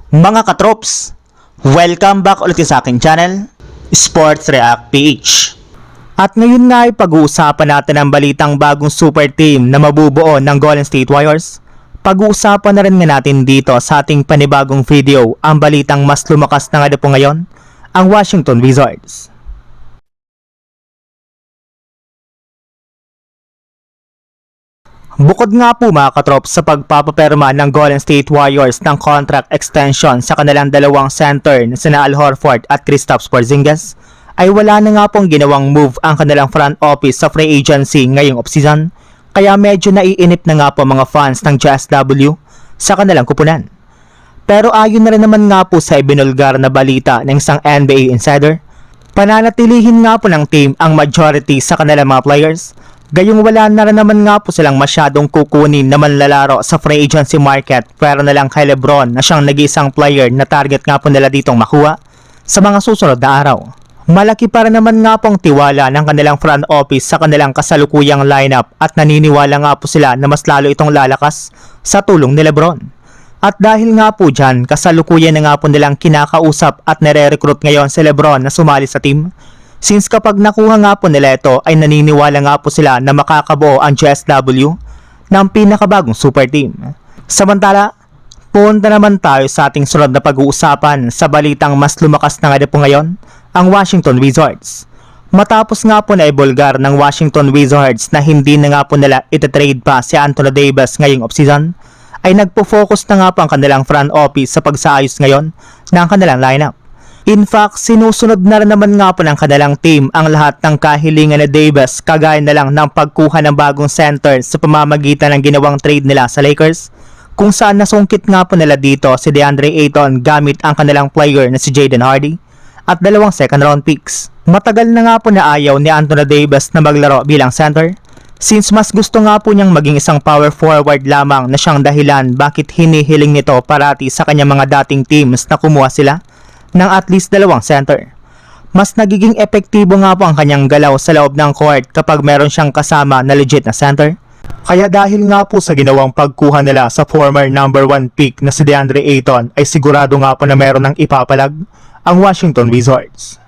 Mga katrops, welcome back ulit sa aking channel, Sports React PH. At ngayon nga ay pag-uusapan natin ang balitang bagong super team na mabubuo ng Golden State Warriors. Pag-uusapan na rin nga natin dito sa ating panibagong video ang balitang mas lumakas na nga po ngayon, ang Washington Wizards. Bukod nga po mga katrops sa pagpapaperma ng Golden State Warriors ng contract extension sa kanilang dalawang center na sina Al Horford at Kristaps Porzingis, ay wala na nga pong ginawang move ang kanilang front office sa free agency ngayong offseason, kaya medyo naiinip na nga po mga fans ng JSW sa kanilang kupunan. Pero ayon na rin naman nga po sa ibinulgar na balita ng isang NBA insider, pananatilihin nga po ng team ang majority sa kanilang mga players. Gayong wala na rin naman nga po silang masyadong kukunin na manlalaro sa free agency market, pero na lang kay Lebron na siyang nag-iisang player na target nga po nila ditong makuha sa mga susunod na araw. Malaki pa rin naman nga pong tiwala ng kanilang front office sa kanilang kasalukuyang lineup at naniniwala nga po sila na mas lalo itong lalakas sa tulong ni Lebron. At dahil nga po dyan, kasalukuyan na nga po nilang kinakausap at nire-recruit ngayon si Lebron na sumali sa team. Since kapag nakuha nga po nila ito ay naniniwala nga po sila na makakabuo ang JSW ng pinakabagong super team. Samantala, punta naman tayo sa ating sunod na pag-uusapan sa balitang mas lumakas na nga po ngayon, ang Washington Wizards. Matapos nga po na ibulgar ng Washington Wizards na hindi na nga po nila ititrade pa si Anthony Davis ngayong offseason, ay nagpo-focus na nga po ang kanilang front office sa pagsaayos ngayon ng kanilang lineup. In fact, sinusunod na rin naman nga po ng kanilang team ang lahat ng kahilingan ni Davis, kagaya na lang ng pagkuha ng bagong center sa pamamagitan ng ginawang trade nila sa Lakers, kung saan nasungkit nga po nila dito si DeAndre Ayton gamit ang kanilang player na si Jaden Hardy at 2 second round picks. Matagal na nga po na ayaw ni Anthony Davis na maglaro bilang center, since mas gusto nga po niyang maging isang power forward lamang na siyang dahilan bakit hinihiling nito parati sa kanyang mga dating teams na kumuha sila ng at least 2 center. Mas nagiging epektibo nga po ang kanyang galaw sa loob ng court kapag meron siyang kasama na legit na center. Kaya dahil nga po sa ginawang pagkuha nila sa former number 1 pick na si DeAndre Ayton, ay sigurado nga po na meron ng ipapalag ang Washington Wizards.